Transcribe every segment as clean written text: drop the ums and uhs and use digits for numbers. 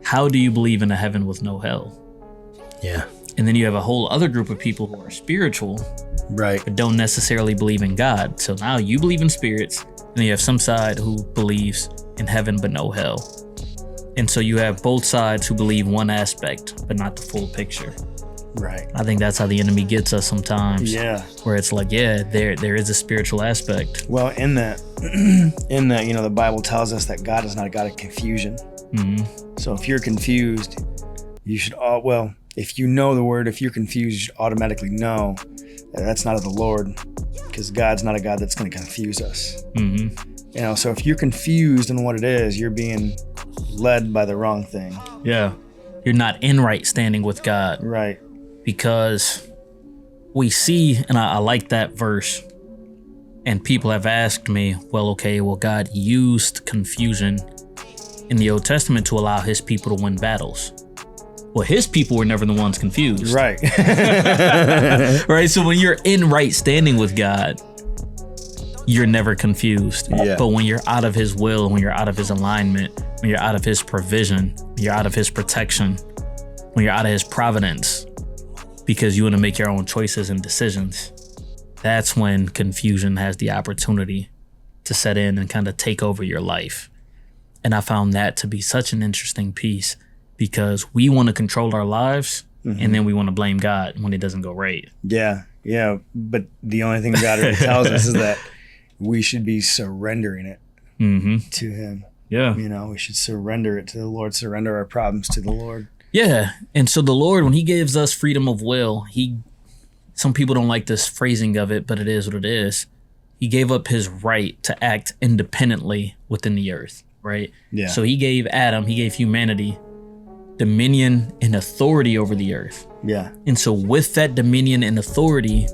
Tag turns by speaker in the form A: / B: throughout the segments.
A: how do you believe in a heaven with no hell?
B: Yeah.
A: And then you have a whole other group of people who are spiritual,
B: Right.
A: but don't necessarily believe in God. So now you believe in spirits, and then you have some side who believes in heaven but no hell. And so you have both sides who believe one aspect, but not the full picture.
B: Right.
A: I think that's how the enemy gets us sometimes.
B: Yeah.
A: Where it's like, yeah, there is a spiritual aspect.
B: Well, in that, the Bible tells us that God is not a God of confusion.
A: Mm-hmm.
B: So if you're confused, you should, if you know the word, if you're confused, you should automatically know that that's not of the Lord, because God's not a God that's going to confuse us.
A: Mm-hmm.
B: So if you're confused on what it is, you're being led by the wrong thing.
A: Yeah. You're not in right standing with God.
B: Right.
A: Because we see, and I like that verse, and people have asked me, God used confusion in the Old Testament to allow his people to win battles. Well, his people were never the ones confused.
B: Right.
A: Right? So when you're in right standing with God, you're never confused.
B: Yeah.
A: But when you're out of his will, when you're out of his alignment, when you're out of his provision, when you're out of his protection, when you're out of his providence, because you want to make your own choices and decisions, that's when confusion has the opportunity to set in and kind of take over your life. And I found that to be such an interesting piece, because we want to control our lives, and then we want to blame God when it doesn't go right.
B: Yeah. Yeah. But the only thing God really tells us is that we should be surrendering it to him.
A: Yeah.
B: We should surrender it to the Lord, surrender our problems to the Lord.
A: Yeah. And so the Lord, when he gives us freedom of will, some people don't like this phrasing of it, but it is what it is. He gave up his right to act independently within the earth, right?
B: Yeah.
A: So he gave humanity dominion and authority over the earth.
B: Yeah.
A: And so with that dominion and authority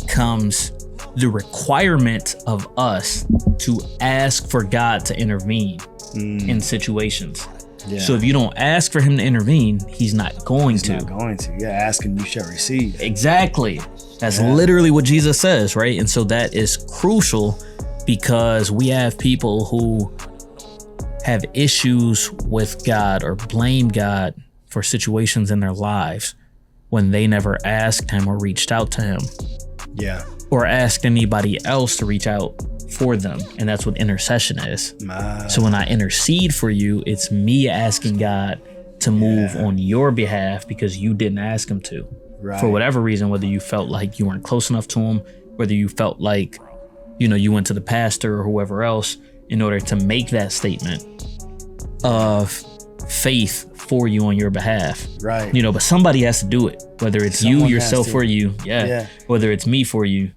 A: comes the requirement of us to ask for God to intervene in situations.
B: Yeah.
A: So if you don't ask for him to intervene, he's not going to.
B: He's not going to. Yeah, ask and you shall receive.
A: Exactly. That's literally what Jesus says, right? And so that is crucial, because we have people who have issues with God or blame God for situations in their lives when they never asked him or reached out to him.
B: Yeah.
A: Or asked anybody else to reach out for them. And that's what intercession is. So when I intercede for you, it's me asking God to move on your behalf because you didn't ask him to.
B: Right.
A: For whatever reason, whether you felt like you weren't close enough to him, whether you felt like, you went to the pastor or whoever else in order to make that statement of faith for you on your behalf.
B: Right.
A: But somebody has to do it, whether it's you, yourself, or you. Yeah. Whether it's me for you.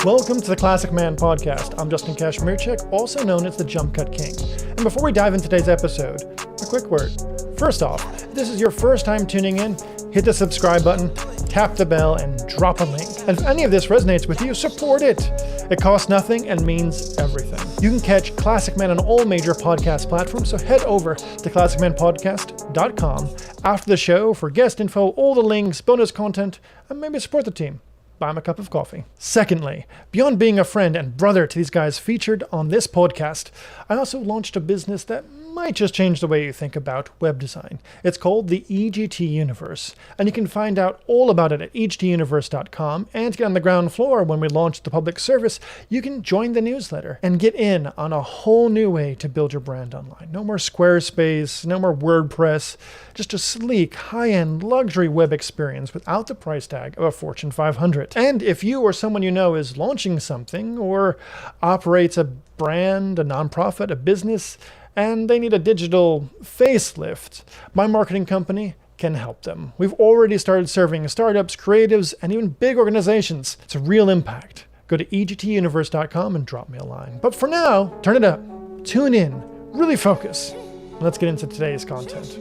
C: Welcome to the Classic Man Podcast. I'm Justin Kashmirchik, also known as the Jump Cut King. And before we dive into today's episode, a quick word. First off, if this is your first time tuning in, hit the subscribe button, tap the bell, and drop a link. And if any of this resonates with you, support it. It costs nothing and means everything. You can catch Classic Man on all major podcast platforms, so head over to classicmanpodcast.com after the show for guest info, all the links, bonus content, and maybe support the team. Buy him a cup of coffee. Secondly, beyond being a friend and brother to these guys featured on this podcast, I also launched a business that might just change the way you think about web design. It's called the EGT Universe, and you can find out all about it at egtuniverse.com. And to get on the ground floor when we launch the public service, you can join the newsletter and get in on a whole new way to build your brand online. No more Squarespace, no more WordPress, just a sleek, high-end luxury web experience without the price tag of a Fortune 500. And if you or someone you know is launching something or operates a brand, a nonprofit, a business, and they need a digital facelift, my marketing company can help them. We've already started serving startups, creatives, and even big organizations. It's a real impact. Go to egtuniverse.com and drop me a line. But for now, turn it up, tune in, really focus. Let's get into today's content.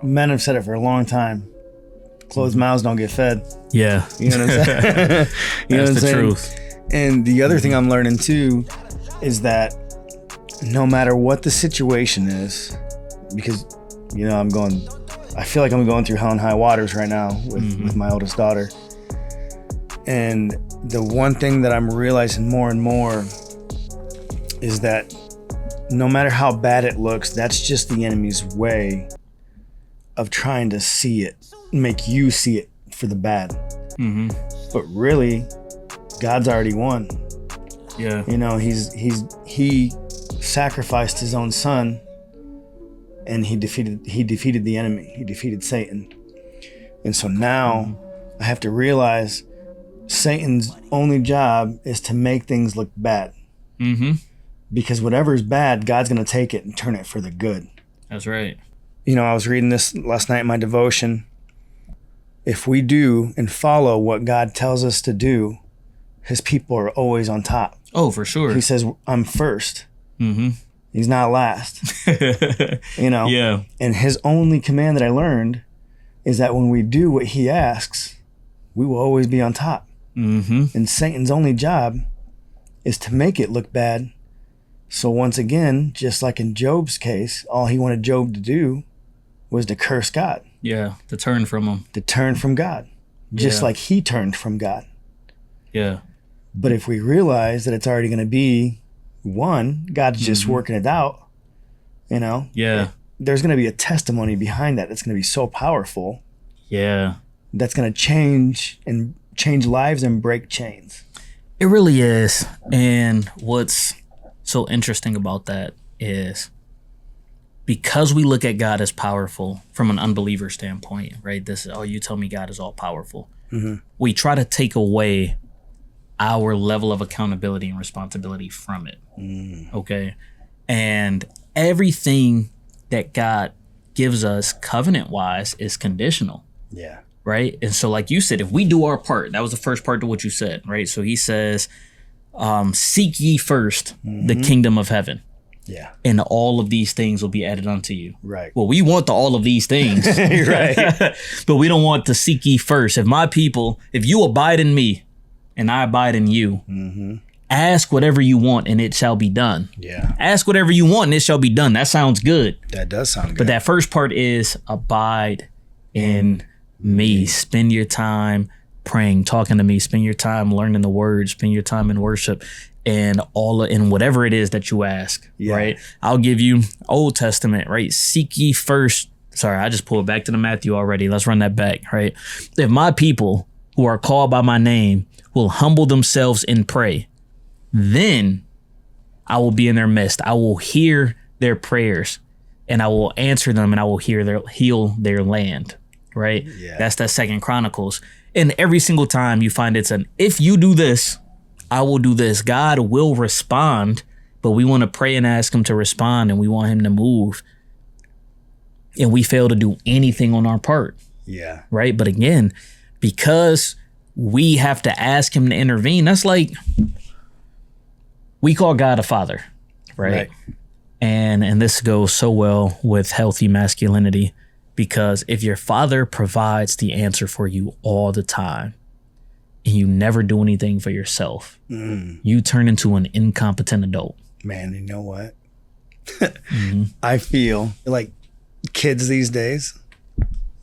B: Men have said it for a long time. Closed mouths don't get fed.
A: Yeah.
B: You know what I'm saying?
A: That's the truth.
B: And the other thing I'm learning too is that no matter what the situation is, because, I feel like I'm going through hell and high waters right now with my oldest daughter. And the one thing that I'm realizing more and more is that no matter how bad it looks, that's just the enemy's way of trying to see it, make you see it for the bad.
A: Mm-hmm.
B: But really, God's already won.
A: Yeah.
B: You know, he sacrificed his own son, and he defeated the enemy. He defeated Satan. And so now I have to realize Satan's only job is to make things look bad.
A: Mm-hmm.
B: Because whatever is bad, God's going to take it and turn it for the good.
A: That's right.
B: You know, I was reading this last night in my devotion. If we do and follow what God tells us to do, his people are always on top.
A: Oh, for sure.
B: He says, I'm first.
A: Mm-hmm.
B: He's not last. You know?
A: Yeah.
B: And his only command that I learned is that when we do what he asks, we will always be on top.
A: Mm-hmm.
B: And Satan's only job is to make it look bad. So once again, just like in Job's case, all he wanted Job to do was to curse God.
A: Yeah. To turn from him.
B: To turn from God. Just
A: Yeah.
B: like he turned from God.
A: Yeah.
B: But if we realize that it's already going to be one, God's just working it out, you know?
A: Yeah.
B: There's going to be a testimony behind that that's going to be so powerful.
A: Yeah.
B: That's going to change lives and break chains.
A: It really is. And what's so interesting about that is because we look at God as powerful from an unbeliever standpoint, right? This is, oh, you tell me God is all powerful.
B: Mm-hmm.
A: We try to take away our level of accountability and responsibility from it. Okay. And everything that God gives us covenant wise is conditional.
B: Yeah.
A: Right. And so, like you said, if we do our part, that was the first part to what you said, right? So he says, seek ye first the kingdom of heaven.
B: Yeah.
A: And all of these things will be added unto you.
B: Right.
A: Well, we want all of these things.
B: Right.
A: But we don't want to seek ye first. If you abide in me and I abide in you, ask whatever you want and it shall be done.
B: Yeah.
A: Ask whatever you want and it shall be done. That sounds good.
B: That does sound good.
A: But that first part is abide in me. Spend your time praying, talking to me. Spend your time learning the word. Spend your time in worship and in whatever it is that you ask, right? I'll give you Old Testament, right? Seek ye first. Sorry, I just pulled back to the Matthew already. Let's run that back, right? If my people who are called by my name will humble themselves and pray, then I will be in their midst. I will hear their prayers and I will answer them and I will heal their land, right?
B: Yeah.
A: That's that 2 Chronicles. And every single time you find if you do this, I will do this. God will respond, but we want to pray and ask him to respond and we want him to move. And we fail to do anything on our part.
B: Yeah.
A: Right. But again, because we have to ask him to intervene, that's like we call God a father. Right. And this goes so well with healthy masculinity, because if your father provides the answer for you all the time and you never do anything for yourself, you turn into an incompetent adult.
B: Man, you know what? I feel like kids these days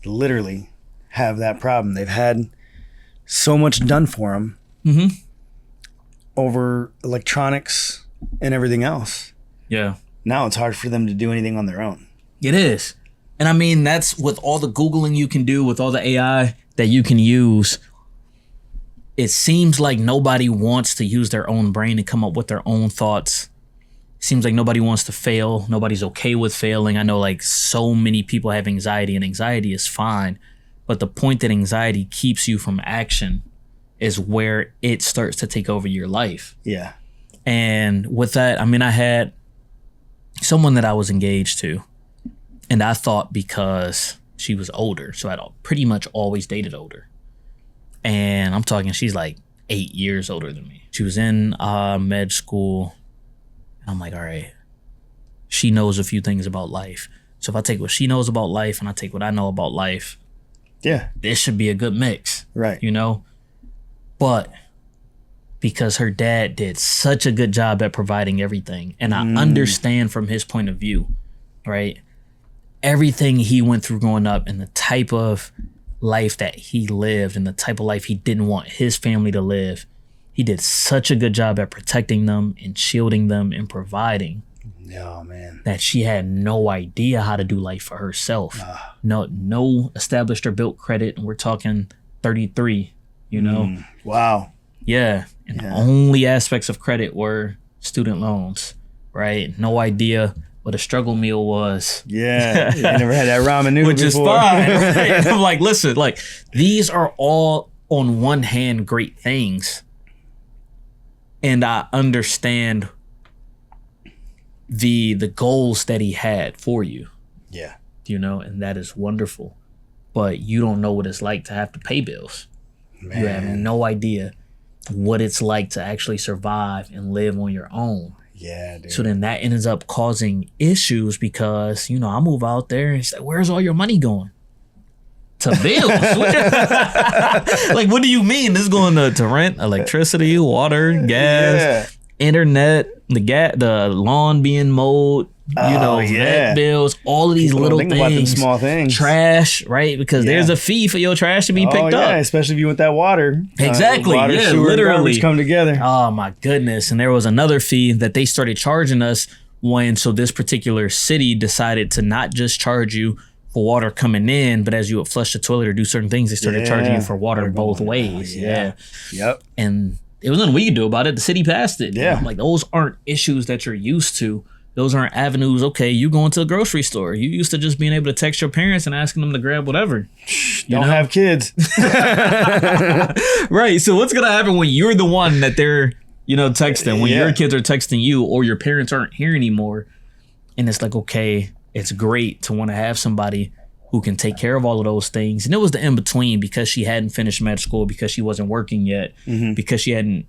B: literally have that problem. They've had so much done for them over electronics and everything else.
A: Yeah.
B: Now it's hard for them to do anything on their own.
A: It is. And I mean, that's with all the Googling you can do, with all the AI that you can use. It seems like nobody wants to use their own brain and come up with their own thoughts. It seems like nobody wants to fail. Nobody's okay with failing. I know like so many people have anxiety, and anxiety is fine. But the point that anxiety keeps you from action is where it starts to take over your life.
B: Yeah.
A: And with that, I mean, I had someone that I was engaged to, and I thought because she was older, so I'd pretty much always dated older. And I'm talking, she's like 8 years older than me. She was in med school. And I'm like, all right, she knows a few things about life. So if I take what she knows about life and I take what I know about life, this should be a good mix.
B: Right.
A: You know? But because her dad did such a good job at providing everything, and I understand from his point of view, right? Everything he went through growing up and the type of life that he lived and the type of life he didn't want his family to live, he did such a good job at protecting them and shielding them and providing.
B: Oh, man.
A: That she had no idea how to do life for herself. No established or built credit. And we're talking 33, you know?
B: Wow.
A: Yeah. And the only aspects of credit were student loans, right? No idea what a struggle meal was.
B: Yeah. You never had that ramen noodle
A: Which
B: before.
A: is fine. Right? And I'm like, listen, like, these are all on one hand great things. And I understand the goals that he had for you.
B: Yeah.
A: You know, and that is wonderful. But you don't know what it's like to have to pay bills.
B: Man.
A: You have no idea what it's like to actually survive and live on your own.
B: Yeah, dude.
A: So then that ends up causing issues because, you know, I move out there and say, where's all your money going? To bills. Like, what do you mean? This is going to rent, electricity, water, gas, internet, the lawn being mowed, vet bills, all of these
B: People
A: little
B: don't think about them
A: things,
B: small things.
A: trash, right? Because there's a fee for your trash to be picked up.
B: Especially if you want that water.
A: Exactly.
B: Water,
A: yeah,
B: sewer,
A: literally.
B: and garbage come together.
A: Oh my goodness. And there was another fee that they started charging us so this particular city decided to not just charge you for water coming in, but as you would flush the toilet or do certain things, they started charging you for water both ways. Yeah.
B: Yep.
A: And there was nothing we could do about it. The city passed it.
B: Yeah.
A: Like, those aren't issues that you're used to. Those aren't avenues. Okay, you going to the grocery store. You used to just being able to text your parents and asking them to grab whatever.
B: Don't have kids.
A: Right. So what's going to happen when you're the one that they're, texting, when your kids are texting you or your parents aren't here anymore? And it's like, okay, it's great to want to have somebody who can take care of all of those things. And it was the in-between because she hadn't finished med school, because she wasn't working yet, because she hadn't,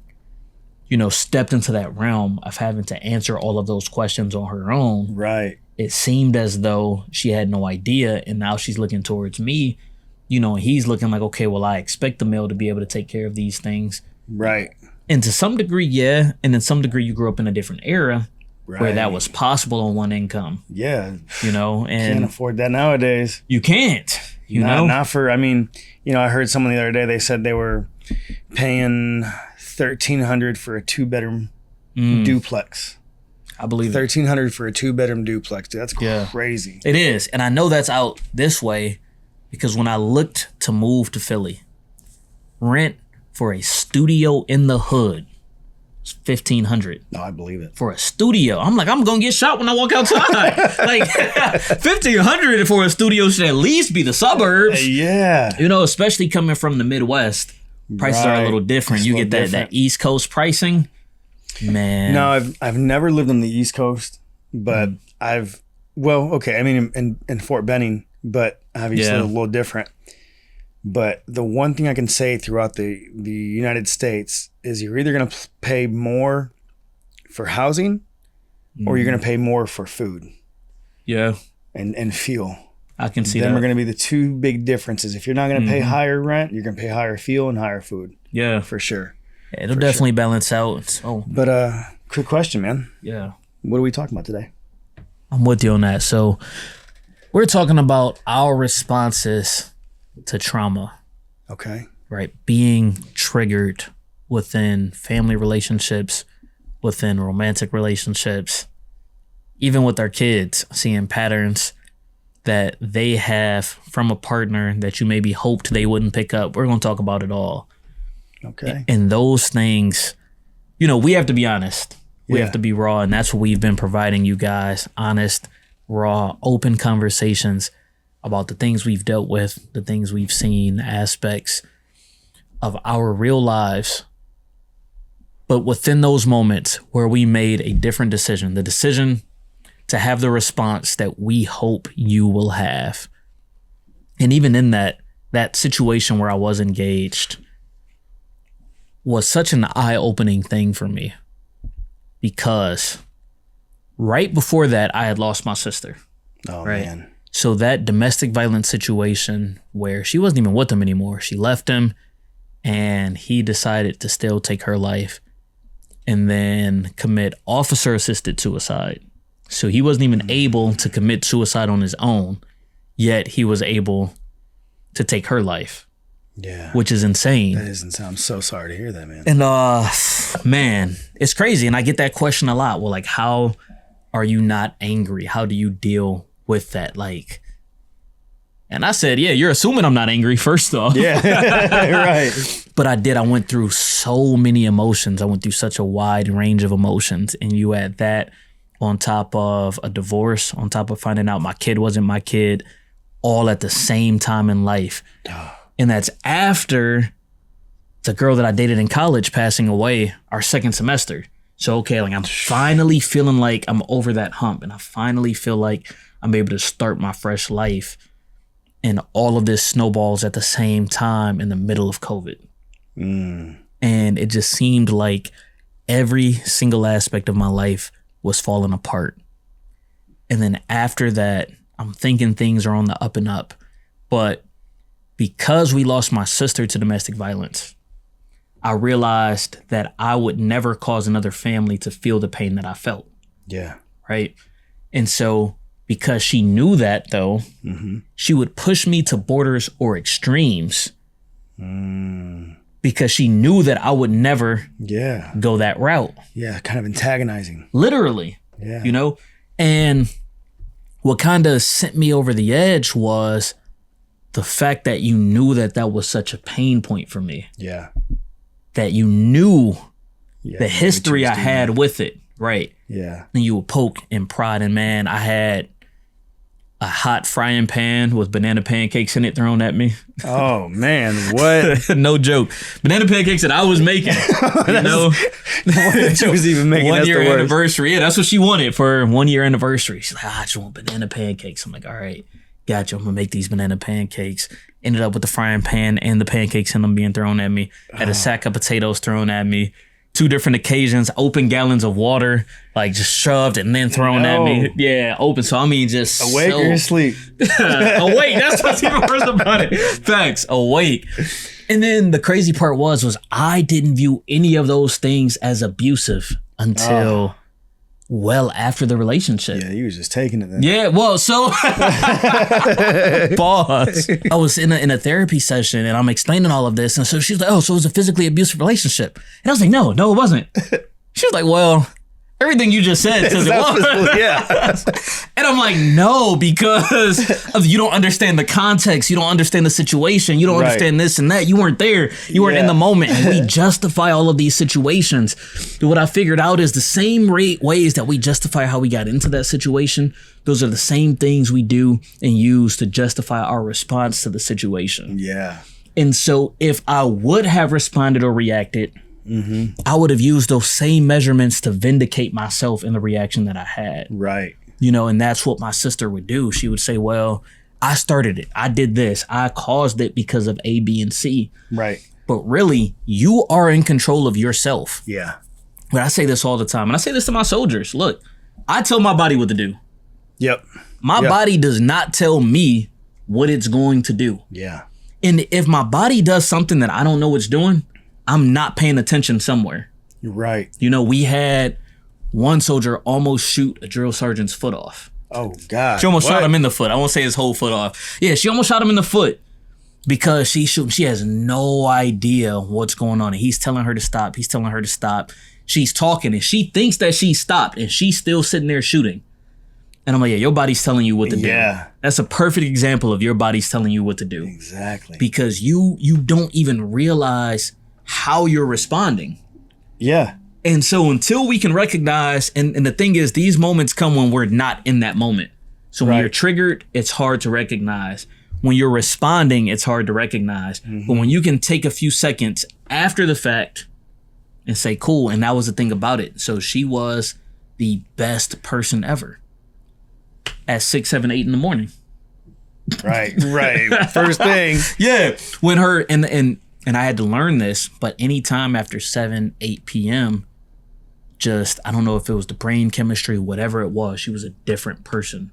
A: stepped into that realm of having to answer all of those questions on her own.
B: Right.
A: It seemed as though she had no idea. And now she's looking towards me, and he's looking like, okay, well, I expect the male to be able to take care of these things.
B: Right.
A: And to some degree, yeah. And in some degree, you grew up in a different era where that was possible on one income.
B: Yeah.
A: And
B: can't afford that nowadays.
A: You can't,
B: Not for, I heard someone the other day, they said they were paying $1,300 for a 2-bedroom duplex.
A: I believe
B: $1,300 for a 2-bedroom duplex. Dude, that's crazy.
A: It is. And I know that's out this way because when I looked to move to Philly, rent for a studio in the hood was $1,500.
B: No, I believe it.
A: For a studio. I'm like, I'm going to get shot when I walk outside. Like, $1,500 for a studio should at least be the suburbs.
B: Yeah.
A: Especially coming from the Midwest. Prices are a little different. You get that East Coast pricing. Man.
B: No, I've never lived on the East Coast, but in Fort Benning, but obviously a little different. But the one thing I can say throughout the United States is you're either going to pay more for housing or you're going to pay more for food.
A: Yeah.
B: And fuel.
A: I can see
B: Them
A: that.
B: are going to be the two big differences. If you're not going to pay higher rent, you're going to pay higher fuel and higher food.
A: Yeah.
B: For sure.
A: Yeah, it'll definitely balance out. So,
B: but quick question, man.
A: Yeah.
B: What are we talking about today?
A: I'm with you on that. So we're talking about our responses to trauma.
B: Okay.
A: Right. Being triggered within family relationships, within romantic relationships, even with our kids, seeing patterns that they have from a partner that you maybe hoped they wouldn't pick up. We're going to talk about it all.
B: Okay.
A: And those things, we have to be honest. We have to be raw. And that's what we've been providing you guys. Honest, raw, open conversations about the things we've dealt with, the things we've seen, aspects of our real lives. But within those moments where we made a different decision, the decision to have the response that we hope you will have. And even in that situation where I was engaged was such an eye-opening thing for me because right before that, I had lost my sister.
B: Oh,
A: right?
B: Man.
A: So that domestic violence situation where she wasn't even with him anymore, she left him and he decided to still take her life and then commit officer-assisted suicide. So he wasn't even able to commit suicide on his own, yet he was able to take her life,
B: Yeah.
A: which is insane.
B: That is insane. I'm so sorry to hear that, man.
A: And man, it's crazy. And I get that question a lot. Well, like, how are you not angry? How do you deal with that? Like, and I said, yeah, you're assuming I'm not angry, first off.
B: Yeah, right.
A: But I did. I went through so many emotions. I went through such a wide range of emotions. And you add that on top of a divorce, on top of finding out my kid wasn't my kid, all at the same time in life. And that's after the girl that I dated in college passing away our second semester. So, okay, like I'm finally feeling like I'm over that hump, and I finally feel like I'm able to start my fresh life. And all of this snowballs at the same time in the middle of COVID. And it just seemed like every single aspect of my life was falling apart. And then after that, I'm thinking things are on the up and up. But because we lost my sister to domestic violence, I realized that I would never cause another family to feel the pain that I felt.
B: Yeah.
A: Right. And so because she knew that, though, she would push me to borders or extremes because she knew that I would never go that route.
B: Yeah. Kind of antagonizing.
A: Literally.
B: Yeah.
A: You know, and what kind of sent me over the edge was the fact that you knew that that was such a pain point for me.
B: Yeah.
A: That you knew
B: Yeah.
A: the history I had with it. Right.
B: Yeah.
A: And you would poke and prod. And man, I had a hot frying pan with banana pancakes in it thrown at me.
B: Oh, man. What?
A: No joke. Banana pancakes that I was making. You know?
B: She was even making
A: 1 year
B: that's the worst.
A: anniversary. Yeah, that's what she wanted for 1 year anniversary. She's like, I just want banana pancakes. I'm like, all right, gotcha. I'm going to make these banana pancakes. Ended up with the frying pan and the pancakes and them being thrown at me. Had a sack of potatoes thrown at me. 2 different occasions, open gallons of water, like just shoved and then thrown at me. Yeah, open. So I mean, just
B: Awake or asleep?
A: awake. That's what's even worse about it. Facts. Awake. And then the crazy part was I didn't view any of those things as abusive until well after the relationship.
B: Yeah, you was just taking it then.
A: Yeah, well, so pause. I was in a therapy session and I'm explaining all of this, and so she's like, "Oh, so it was a physically abusive relationship?" And I was like, "No, it wasn't." She was like, "Well, everything you just said says it was."
B: Yeah.
A: And I'm like, "No, because you don't understand the context. You don't understand the situation. You don't understand this and that. You weren't there. You weren't in the moment." And we justify all of these situations. But what I figured out is the same ways that we justify how we got into that situation, those are the same things we do and use to justify our response to the situation.
B: Yeah.
A: And so if I would have responded or reacted, I would have used those same measurements to vindicate myself in the reaction that I had.
B: Right.
A: You know, and that's what my sister would do. She would say, well, I started it. I did this. I caused it because of A, B, and C.
B: Right.
A: But really, you are in control of yourself.
B: Yeah.
A: But I say this all the time. And I say this to my soldiers. Look, I tell my body what to do.
B: Yep.
A: My body does not tell me what it's going to do.
B: Yeah.
A: And if my body does something that I don't know it's doing, I'm not paying attention somewhere.
B: You're right.
A: You know, we had one soldier almost shoot a drill sergeant's foot off.
B: Oh, God.
A: She almost shot him in the foot. I won't say his whole foot off. Yeah, she almost shot him in the foot because she's shooting. She has no idea what's going on. And he's telling her to stop. He's telling her to stop. She's talking and she thinks that she stopped and she's still sitting there shooting. And I'm like, yeah, your body's telling you what to do.
B: Yeah.
A: That's a perfect example of your body's telling you what to do.
B: Exactly.
A: Because you don't even realize how you're responding.
B: Yeah.
A: And so until we can recognize, and the thing is, these moments come when we're not in that moment. So when you're triggered, it's hard to recognize. When you're responding, it's hard to recognize. But when you can take a few seconds after the fact and say, cool, and that was the thing about it. So she was the best person ever at 6, 7, 8 in the morning.
B: Right. Right. First thing.
A: Yeah. When her, and I had to learn this, but anytime after 7, 8 p.m., just, I don't know if it was the brain chemistry, whatever it was, she was a different person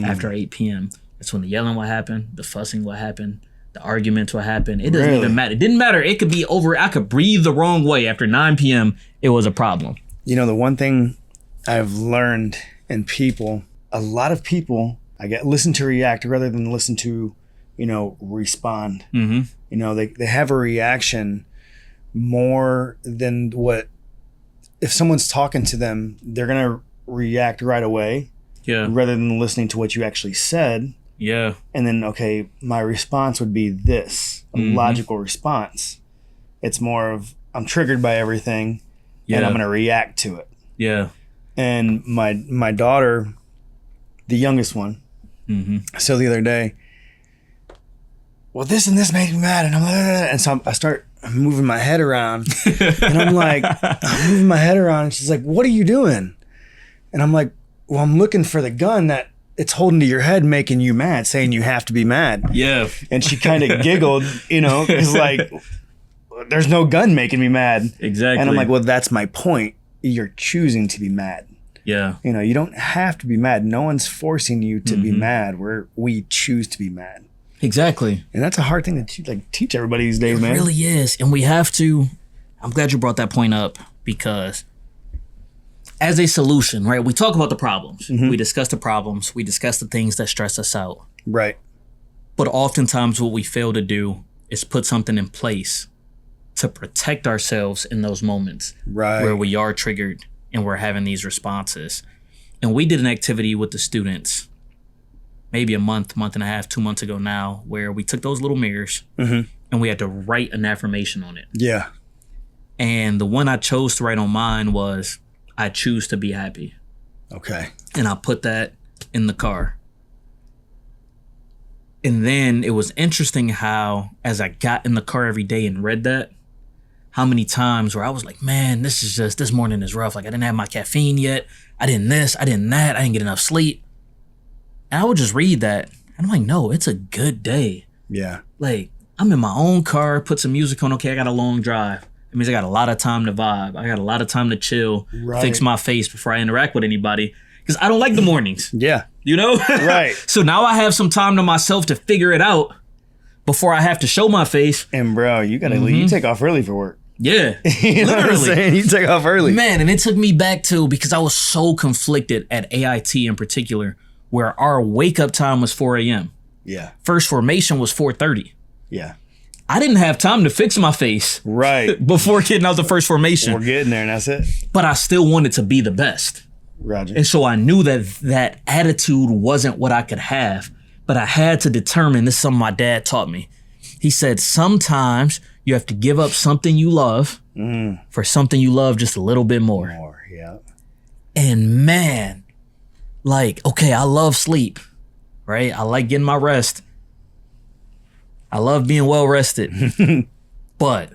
A: after 8 p.m. That's when the yelling would happen, the fussing would happen, the arguments would happen. It doesn't even matter. It didn't matter. It could be over. I could breathe the wrong way. After 9 p.m., it was a problem.
B: You know, the one thing I've learned in people, a lot of people, I get listen to react rather than listen to respond.
A: Mm-hmm.
B: They have a reaction more than what, if someone's talking to them, they're going to react right away.
A: Yeah.
B: Rather than listening to what you actually said.
A: Yeah.
B: And then, okay, my response would be this, a logical response. It's more of, I'm triggered by everything and I'm going to react to it.
A: Yeah.
B: And my daughter, the youngest one, so the other day, well, this and this made me mad. And I'm like, and so I start moving my head around and I'm like, I'm moving my head around and she's like, what are you doing? And I'm like, well, I'm looking for the gun that it's holding to your head, making you mad, saying you have to be mad.
A: Yeah.
B: And she kind of giggled, because like, there's no gun making me mad.
A: Exactly.
B: And I'm like, well, that's my point. You're choosing to be mad.
A: Yeah.
B: You don't have to be mad. No one's forcing you to be mad. We choose to be mad.
A: Exactly.
B: And that's a hard thing to teach everybody these days, man.
A: It really is. And we have to, I'm glad you brought that point up, because as a solution, right? We talk about the problems. We discuss the problems. We discuss the things that stress us out.
B: Right.
A: But oftentimes what we fail to do is put something in place to protect ourselves in those moments where we are triggered and we're having these responses. And we did an activity with the students maybe a month and a half, 2 months ago now, where we took those little mirrors and we had to write an affirmation on it.
B: Yeah.
A: And the one I chose to write on mine was, I choose to be happy.
B: Okay.
A: And I put that in the car. And then it was interesting how, as I got in the car every day and read that, how many times where I was like, man, this morning is rough. Like, I didn't have my caffeine yet. I didn't this, I didn't that. I didn't get enough sleep. And I would just read that. And I'm like, no, it's a good day.
B: Yeah.
A: Like, I'm in my own car, put some music on. Okay, I got a long drive. It means I got a lot of time to vibe. I got a lot of time to chill, fix my face before I interact with anybody. Because I don't like the mornings.
B: Yeah.
A: Right. So now I have some time to myself to figure it out before I have to show my face.
B: And bro, you gotta leave. You take off early for work.
A: Yeah.
B: You know what I'm saying? You take off early.
A: Man, and it took me back to, because I was so conflicted at AIT in particular, where our wake up time was 4 a.m.
B: Yeah.
A: First formation was 4:30.
B: Yeah.
A: I didn't have time to fix my face before getting out the first formation.
B: We're getting there and that's it.
A: But I still wanted to be the best.
B: Roger.
A: And so I knew that attitude wasn't what I could have, but I had to determine, this is something my dad taught me. He said, sometimes you have to give up something you love for something you love just a little bit more.
B: Yeah.
A: And man, like, okay, I love sleep, right? I like getting my rest. I love being well rested, but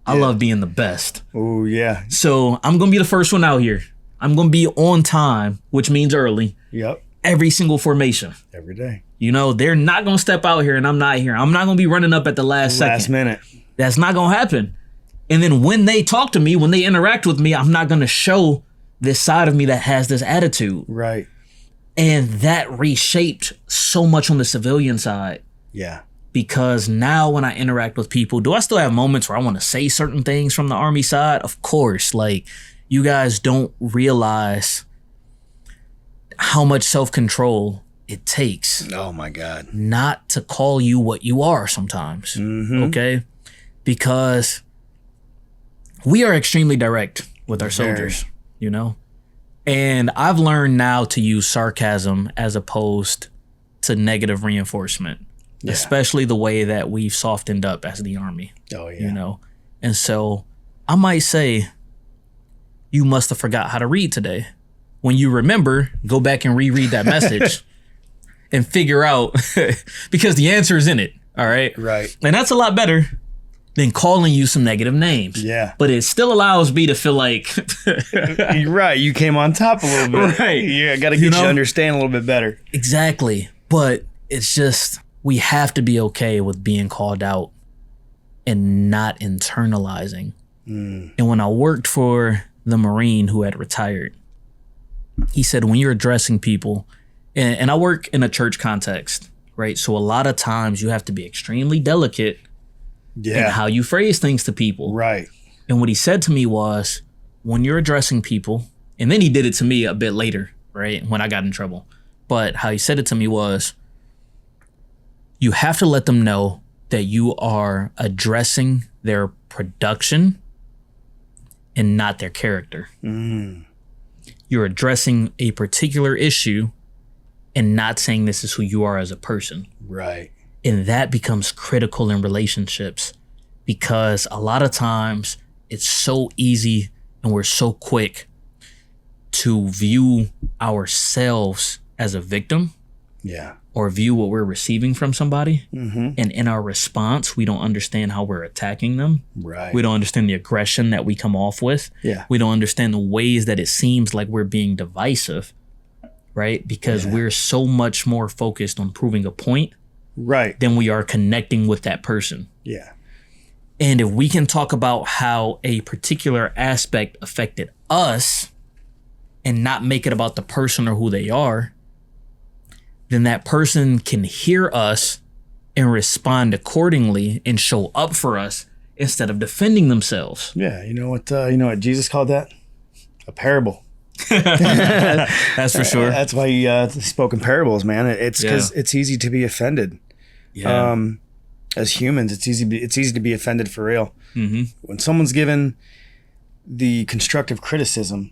A: I love being the best.
B: Oh, yeah.
A: So I'm going to be the first one out here. I'm going to be on time, which means early.
B: Yep.
A: Every single formation.
B: Every day.
A: They're not going to step out here and I'm not here. I'm not going to be running up at the last second.
B: Last minute.
A: That's not going to happen. And then when they talk to me, when they interact with me, I'm not going to show this side of me that has this attitude.
B: Right.
A: And that reshaped so much on the civilian side.
B: Yeah.
A: Because now when I interact with people, do I still have moments where I want to say certain things from the Army side? Of course. Like, you guys don't realize how much self-control it takes.
B: Oh my God.
A: Not to call you what you are sometimes. Okay? Because we are extremely direct with our soldiers, And I've learned now to use sarcasm as opposed to negative reinforcement. Yeah. Especially the way that we've softened up as the Army.
B: Oh, yeah.
A: And so I might say, you must have forgot how to read today. When you remember, go back and reread that message and figure out, because the answer is in it. All right.
B: Right.
A: And that's a lot better than calling you some negative names.
B: Yeah.
A: But it still allows me to feel like
B: you're right. You came on top a little bit.
A: Right.
B: Yeah. Got to get you to understand a little bit better.
A: Exactly. But it's just, we have to be okay with being called out and not internalizing. And when I worked for the Marine who had retired, he said, when you're addressing people, and I work in a church context, right? So a lot of times you have to be extremely delicate in how you phrase things to people.
B: Right.
A: And what he said to me was, when you're addressing people, and then he did it to me a bit later, right? When I got in trouble. But how he said it to me was, you have to let them know that you are addressing their production and not their character. You're addressing a particular issue and not saying this is who you are as a person.
B: Right.
A: And that becomes critical in relationships, because a lot of times it's so easy and we're so quick to view ourselves as a victim.
B: Yeah.
A: Or view what we're receiving from somebody. And in our response, we don't understand how we're attacking them.
B: Right.
A: We don't understand the aggression that we come off with.
B: Yeah.
A: We don't understand the ways that it seems like we're being divisive, right? Because we're so much more focused on proving a point than we are connecting with that person.
B: Yeah.
A: And if we can talk about how a particular aspect affected us and not make it about the person or who they are, then that person can hear us and respond accordingly and show up for us instead of defending themselves.
B: Yeah. You know what Jesus called that? A parable.
A: That's for sure.
B: That's why he spoke in parables, man. It's because it's easy to be offended.
A: Yeah.
B: As humans, it's easy to be offended for real. When someone's given the constructive criticism,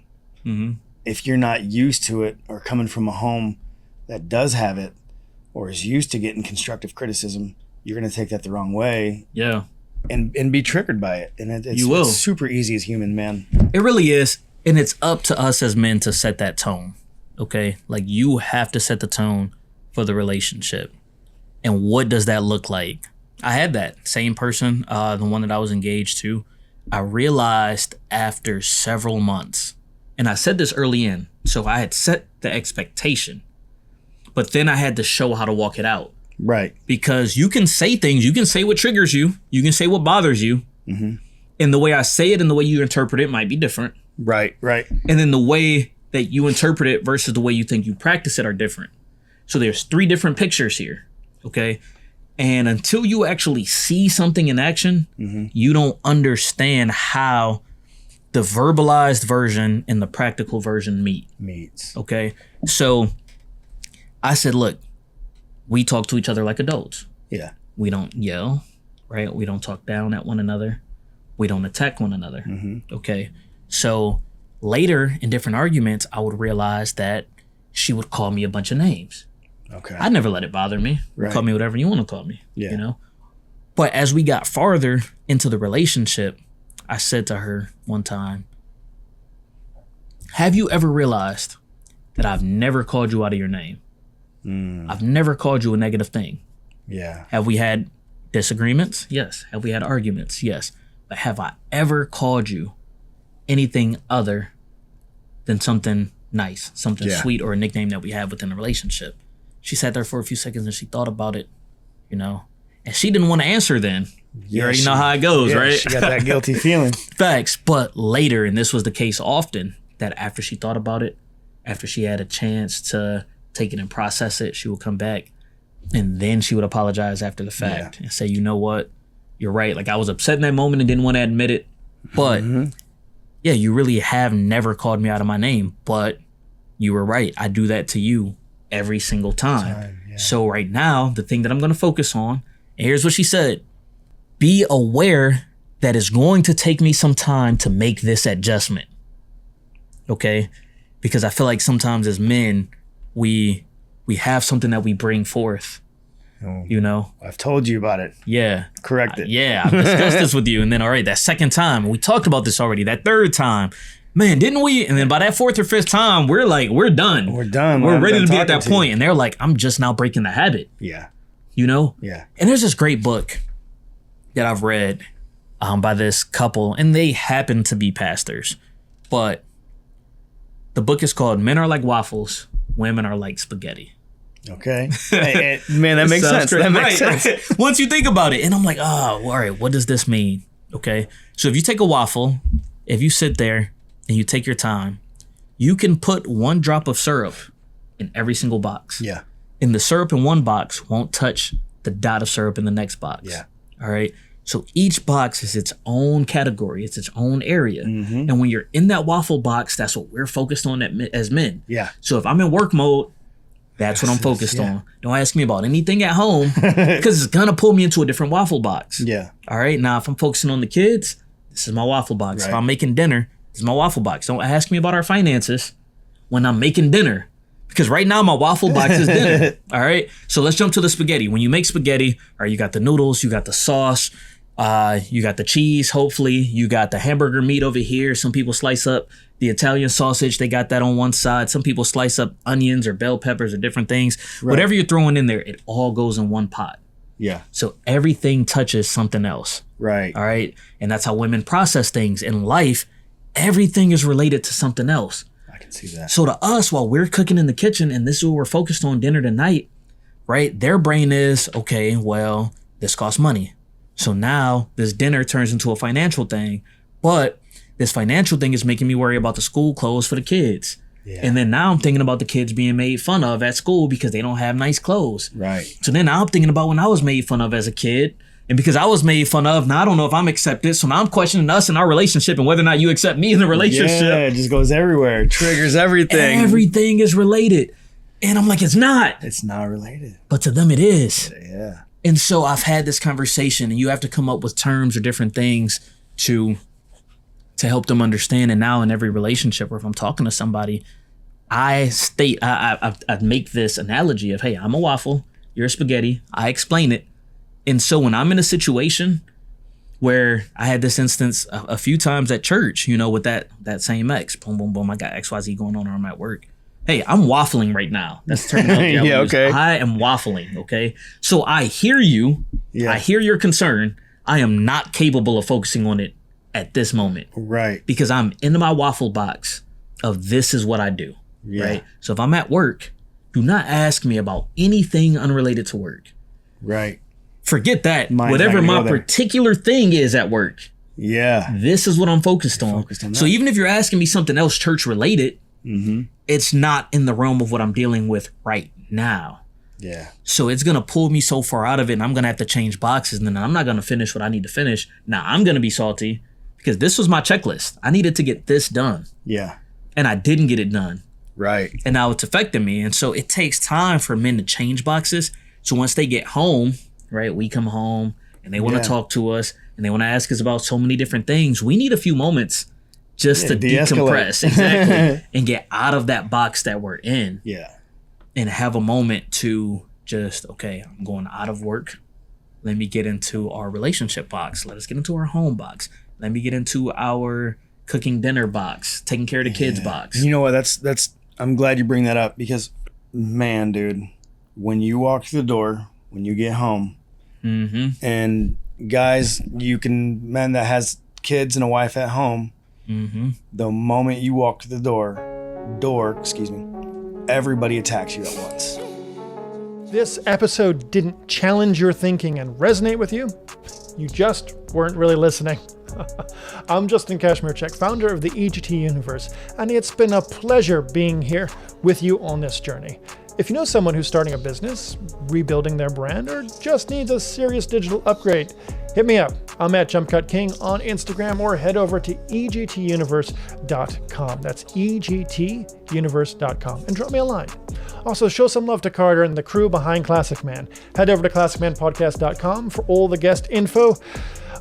B: if you're not used to it or coming from a home that does have it or is used to getting constructive criticism, you're going to take that the wrong way.
A: Yeah.
B: And be triggered by it. And it's super easy as human, man.
A: It really is. And it's up to us as men to set that tone. Okay. Like, you have to set the tone for the relationship. And what does that look like? I had that same person, the one that I was engaged to. I realized after several months, and I said this early in, so I had set the expectation, but then I had to show how to walk it out.
B: Right.
A: Because you can say things, you can say what triggers you, you can say what bothers you. And the way I say it and the way you interpret it might be different.
B: Right.
A: And then the way that you interpret it versus the way you think you practice it are different. So there's 3 different pictures here. Okay. And until you actually see something in action, you don't understand how the verbalized version and the practical version meets. Okay. So I said, look, we talk to each other like adults.
B: Yeah.
A: We don't yell, right? We don't talk down at one another. We don't attack one another. Okay. So later in different arguments, I would realize that she would call me a bunch of names.
B: Okay.
A: I never let it bother me.
B: Right.
A: Call me whatever you want to call me.
B: Yeah.
A: You know? But as we got farther into the relationship, I said to her one time, have you ever realized that I've never called you out of your name? I've never called you a negative thing.
B: Yeah.
A: Have we had disagreements? Yes. Have we had arguments? Yes. But have I ever called you anything other than something nice, something sweet, or a nickname that we have within a relationship? She sat there for a few seconds and she thought about it, you know, and she didn't want to answer then. You already know how it goes, right?
B: She got that guilty feeling.
A: Facts. But later, and this was the case often, that after she thought about it, after she had a chance to take it and process it, she would come back and then she would apologize after the fact and say, you know what, you're right. Like, I was upset in that moment and didn't want to admit it. But yeah, you really have never called me out of my name, but you were right. I do that to you every single time. So right now, the thing that I'm going to focus on, and here's what she said: be aware that it's going to take me some time to make this adjustment. Okay? Because I feel like sometimes as men, we have something that we bring forth, you know?
B: I've told you about it.
A: Yeah.
B: Correct it.
A: Yeah, I've discussed this with you. And then, all right, that second time, we talked about this already. That third time, man, didn't we? And then by that 4th or 5th time, we're like, we're done.
B: We're done.
A: We're ready to be at that point. And they're like, I'm just now breaking the habit.
B: Yeah.
A: You know?
B: Yeah.
A: And there's this great book that I've read by this couple, and they happen to be pastors. But the book is called Men Are Like Waffles, Women Are Like Spaghetti.
B: Okay. Man, that makes sense. That makes sense.
A: Right. Once you think about it. And I'm like, oh, all right, what does this mean? Okay. So if you take a waffle, if you sit there and you take your time, you can put 1 drop of syrup in every single box.
B: Yeah.
A: And the syrup in one box won't touch the dot of syrup in the next box.
B: Yeah.
A: All right. So each box is its own category. It's its own area. And when you're in that waffle box, that's what we're focused on as men.
B: Yeah.
A: So if I'm in work mode, That's what I'm focused on. Don't ask me about anything at home because it's gonna pull me into a different waffle box.
B: Yeah.
A: All right. Now, if I'm focusing on the kids, this is my waffle box.
B: Right.
A: If I'm making dinner, this is my waffle box. Don't ask me about our finances when I'm making dinner because right now my waffle box is dinner. All right. So let's jump to the spaghetti. When you make spaghetti, all right, you got the noodles, you got the sauce, you got the cheese. Hopefully, you got the hamburger meat over here. Some people slice up the Italian sausage, they got that on one side. Some people slice up onions or bell peppers or different things. Right. Whatever you're throwing in there, it all goes in one pot.
B: Yeah.
A: So everything touches something else.
B: Right.
A: All right. And that's how women process things. In life, everything is related to something else.
B: I can see that.
A: So to us, while we're cooking in the kitchen and this is what we're focused on dinner tonight, right? Their brain is, okay, well, this costs money. So now this dinner turns into a financial thing, but this financial thing is making me worry about the school clothes for the kids. Yeah. And then now I'm thinking about the kids being made fun of at school because they don't have nice clothes.
B: Right.
A: So then now I'm thinking about when I was made fun of as a kid. And because I was made fun of, now I don't know if I'm accepted. So now I'm questioning us and our relationship and whether or not you accept me in the relationship.
B: Yeah, it just goes everywhere. It triggers everything.
A: Everything is related. And I'm like, it's not.
B: It's not related.
A: But to them it is.
B: Yeah.
A: And so I've had this conversation and you have to come up with terms or different things to help them understand. And now in every relationship, or if I'm talking to somebody, I make this analogy of, hey, I'm a waffle, you're a spaghetti. I explain it. And so when I'm in a situation where I had this instance a few times at church, you know, with that same ex, boom, boom, boom, I got XYZ going on or I'm at work. Hey, I'm waffling right now. That's the terminology I use.
B: Okay.
A: I am waffling, okay? So I hear you. Yeah. I hear your concern. I am not capable of focusing on it at this moment.
B: Right.
A: Because I'm in my waffle box of this is what I do. Yeah. Right. So if I'm at work, do not ask me about anything unrelated to work.
B: Right.
A: Forget that. Whatever my particular thing is at work.
B: Yeah.
A: This is what I'm focused on. So even if you're asking me something else church related, it's not in the realm of what I'm dealing with right now.
B: Yeah.
A: So it's going to pull me so far out of it and I'm going to have to change boxes and then I'm not going to finish what I need to finish. Now I'm going to be salty because this was my checklist. I needed to get this done.
B: Yeah.
A: And I didn't get it done.
B: Right.
A: And now it's affecting me. And so it takes time for men to change boxes. So once they get home, right, we come home and they want to talk to us and they want to ask us about so many different things. We need a few moments just to decompress. Exactly. And get out of that box that we're in.
B: Yeah.
A: And have a moment to just, okay, I'm going out of work. Let me get into our relationship box. Let us get into our home box. Let me get into our cooking dinner box, taking care of the kids box.
B: You know what? That's. I'm glad you bring that up because, man, dude, when you walk through the door, when you get home, and guys, men that has kids and a wife at home, the moment you walk through the door, everybody attacks you at once.
C: This episode didn't challenge your thinking and resonate with you? You just weren't really listening. I'm Justin Kashmirchek, founder of the EGT Universe, and it's been a pleasure being here with you on this journey. If you know someone who's starting a business, rebuilding their brand, or just needs a serious digital upgrade, hit me up. I'm at JumpCutKing on Instagram or head over to egtuniverse.com. That's egtuniverse.com and drop me a line. Also, show some love to Carter and the crew behind Classic Man. Head over to classicmanpodcast.com for all the guest info,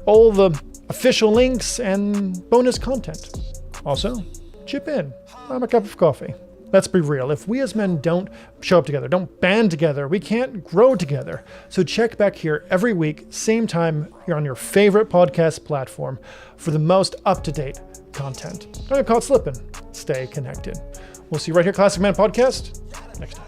C: all the official links, and bonus content. Also, chip in. I'm a cup of coffee. Let's be real. If we as men don't show up together, don't band together, we can't grow together. So check back here every week, same time, here on your favorite podcast platform for the most up-to-date content. Don't get caught slipping. Stay connected. We'll see you right here, Classic Man Podcast, next time.